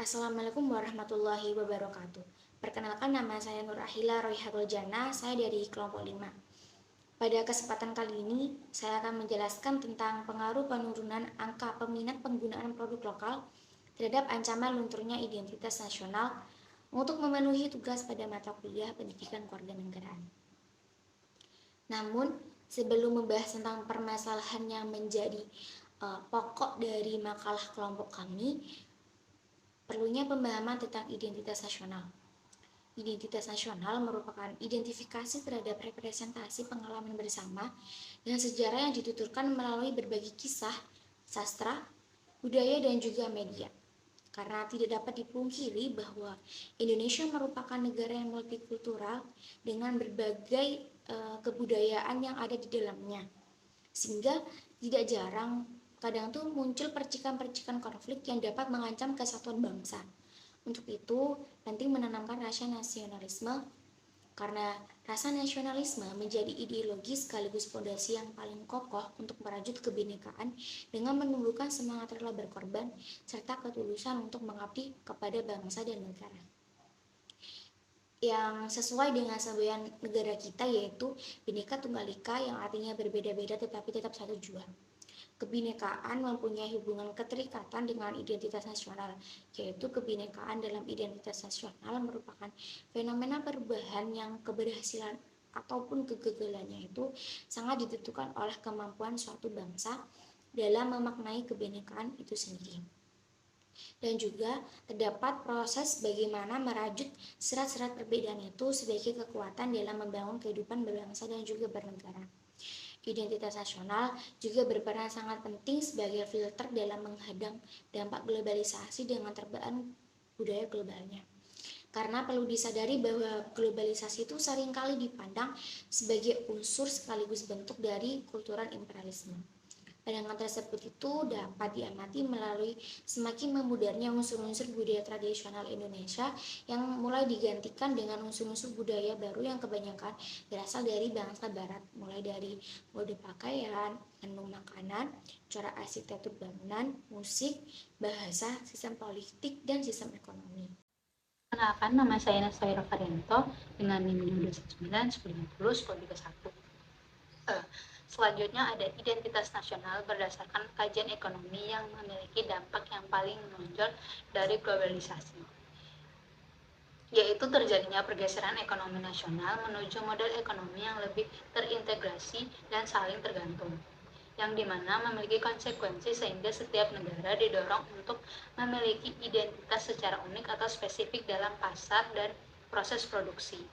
Assalamualaikum warahmatullahi wabarakatuh. Perkenalkan, nama saya Nur Ahila Royhatul Jannah, saya dari kelompok 5. Pada kesempatan kali ini, saya akan menjelaskan tentang pengaruh penurunan angka peminat penggunaan produk lokal terhadap ancaman lunturnya identitas nasional untuk memenuhi tugas pada mata kuliah pendidikan kewarganegaraan. Namun, sebelum membahas tentang permasalahan yang menjadi pokok dari makalah kelompok kami, perlunya pemahaman tentang identitas nasional. Identitas nasional merupakan identifikasi terhadap representasi pengalaman bersama dan sejarah yang dituturkan melalui berbagai kisah, sastra, budaya, dan juga media. Karena tidak dapat dipungkiri bahwa Indonesia merupakan negara yang multikultural dengan berbagai kebudayaan yang ada di dalamnya. Sehingga tidak jarang kadang tuh muncul percikan-percikan konflik yang dapat mengancam kesatuan bangsa. Untuk itu, penting menanamkan rasa nasionalisme karena rasa nasionalisme menjadi ideologi sekaligus fondasi yang paling kokoh untuk merajut kebinekaan dengan menumbuhkan semangat rela berkorban serta ketulusan untuk mengabdi kepada bangsa dan negara. Yang sesuai dengan semboyan negara kita, yaitu Bhinneka Tunggal Ika, yang artinya berbeda-beda tetapi tetap satu jua. Kebinekaan mempunyai hubungan keterikatan dengan identitas nasional, yaitu kebinekaan dalam identitas nasional merupakan fenomena perubahan yang keberhasilan ataupun kegagalannya itu sangat ditentukan oleh kemampuan suatu bangsa dalam memaknai kebinekaan itu sendiri. Dan juga terdapat proses bagaimana merajut serat-serat perbedaan itu sebagai kekuatan dalam membangun kehidupan berbangsa dan juga bernegara. Identitas nasional juga berperan sangat penting sebagai filter dalam menghadang dampak globalisasi dengan terbaan budaya globalnya. Karena perlu disadari bahwa globalisasi itu seringkali dipandang sebagai unsur sekaligus bentuk dari kultural imperialisme. Pandangan tersebut itu dapat diamati melalui semakin memudarnya unsur-unsur budaya tradisional Indonesia yang mulai digantikan dengan unsur-unsur budaya baru yang kebanyakan berasal dari bangsa barat, mulai dari mode pakaian, menu makanan, cara arsitektur bangunan, musik, bahasa, sistem politik, dan sistem ekonomi. Perkenalkan, nama saya Naswaira Varianto dengan NIM 219 1050 Selanjutnya ada identitas nasional berdasarkan kajian ekonomi yang memiliki dampak yang paling menonjol dari globalisasi, yaitu terjadinya pergeseran ekonomi nasional menuju model ekonomi yang lebih terintegrasi dan saling tergantung, yang dimana memiliki konsekuensi sehingga setiap negara didorong untuk memiliki identitas secara unik atau spesifik dalam pasar dan proses produksi.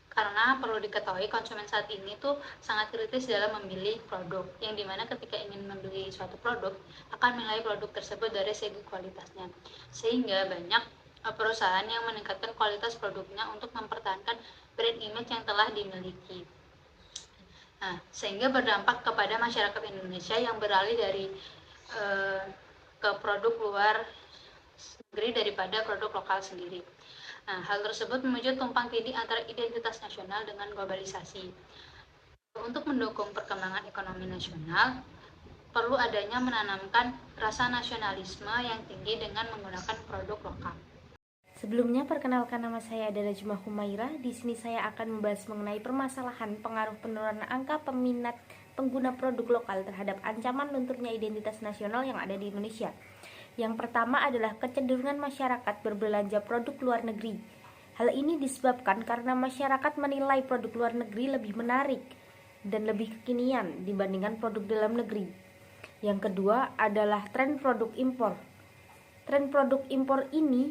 Karena perlu diketahui konsumen saat ini tuh sangat kritis dalam memilih produk, yang dimana ketika ingin membeli suatu produk akan menilai produk tersebut dari segi kualitasnya, sehingga banyak perusahaan yang meningkatkan kualitas produknya untuk mempertahankan brand image yang telah dimiliki. Nah, sehingga berdampak kepada masyarakat Indonesia yang beralih dari ke produk luar negeri daripada produk lokal sendiri. Nah, hal tersebut memicu tumpang tindih antara identitas nasional dengan globalisasi. Untuk mendukung perkembangan ekonomi nasional, perlu adanya menanamkan rasa nasionalisme yang tinggi dengan menggunakan produk lokal. Sebelumnya, perkenalkan, nama saya adalah Jumah Humaira. Di sini saya akan membahas mengenai permasalahan pengaruh penurunan angka peminat pengguna produk lokal terhadap ancaman lunturnya identitas nasional yang ada di Indonesia. Yang pertama adalah kecenderungan masyarakat berbelanja produk luar negeri. Hal ini disebabkan karena masyarakat menilai produk luar negeri lebih menarik dan lebih kekinian dibandingkan produk dalam negeri. Yang kedua adalah tren produk impor. Tren produk impor ini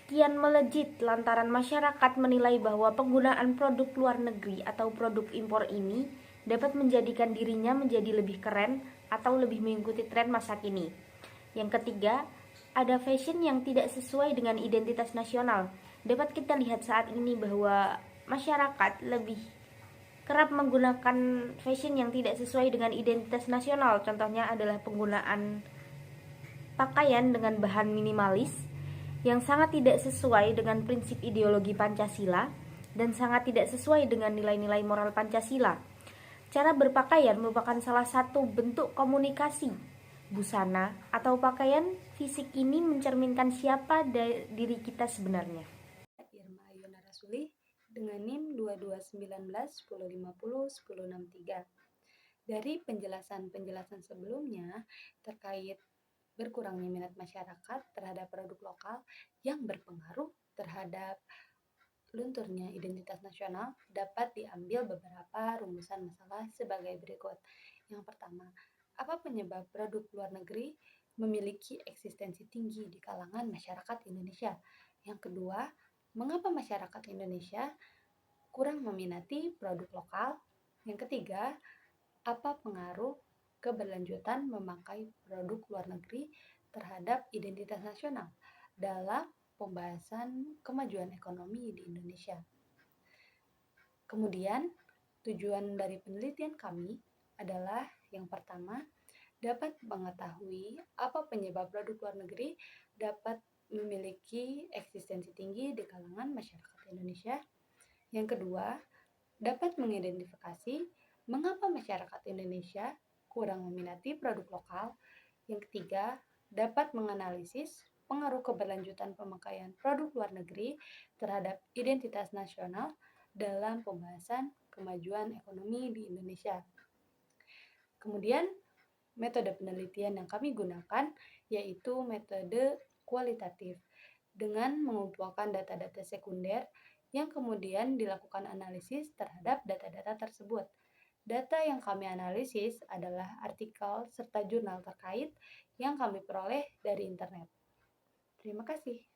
kian melejit lantaran masyarakat menilai bahwa penggunaan produk luar negeri atau produk impor ini dapat menjadikan dirinya menjadi lebih keren atau lebih mengikuti tren masa kini. Yang ketiga, ada fashion yang tidak sesuai dengan identitas nasional. Dapat kita lihat saat ini bahwa masyarakat lebih kerap menggunakan fashion yang tidak sesuai dengan identitas nasional. Contohnya adalah penggunaan pakaian dengan bahan minimalis yang sangat tidak sesuai dengan prinsip ideologi Pancasila dan sangat tidak sesuai dengan nilai-nilai moral Pancasila. Cara berpakaian merupakan salah satu bentuk komunikasi busana, atau pakaian fisik ini mencerminkan siapa diri kita sebenarnya. Irma Ayuna Rasuli dengan NIM 221910501063. Dari penjelasan-penjelasan sebelumnya terkait berkurangnya minat masyarakat terhadap produk lokal yang berpengaruh terhadap lunturnya identitas nasional, dapat diambil beberapa rumusan masalah sebagai berikut. Yang pertama, apa penyebab produk luar negeri memiliki eksistensi tinggi di kalangan masyarakat Indonesia? Yang kedua, mengapa masyarakat Indonesia kurang meminati produk lokal? Yang ketiga, apa pengaruh keberlanjutan memakai produk luar negeri terhadap identitas nasional dalam pembahasan kemajuan ekonomi di Indonesia? Kemudian, tujuan dari penelitian kami adalah yang pertama, dapat mengetahui apa penyebab produk luar negeri dapat memiliki eksistensi tinggi di kalangan masyarakat Indonesia. Yang kedua, dapat mengidentifikasi mengapa masyarakat Indonesia kurang meminati produk lokal. Yang ketiga, dapat menganalisis pengaruh keberlanjutan pemakaian produk luar negeri terhadap identitas nasional dalam pembahasan kemajuan ekonomi di Indonesia. Kemudian, metode penelitian yang kami gunakan yaitu metode kualitatif dengan mengumpulkan data-data sekunder yang kemudian dilakukan analisis terhadap data-data tersebut. Data yang kami analisis adalah artikel serta jurnal terkait yang kami peroleh dari internet. Terima kasih.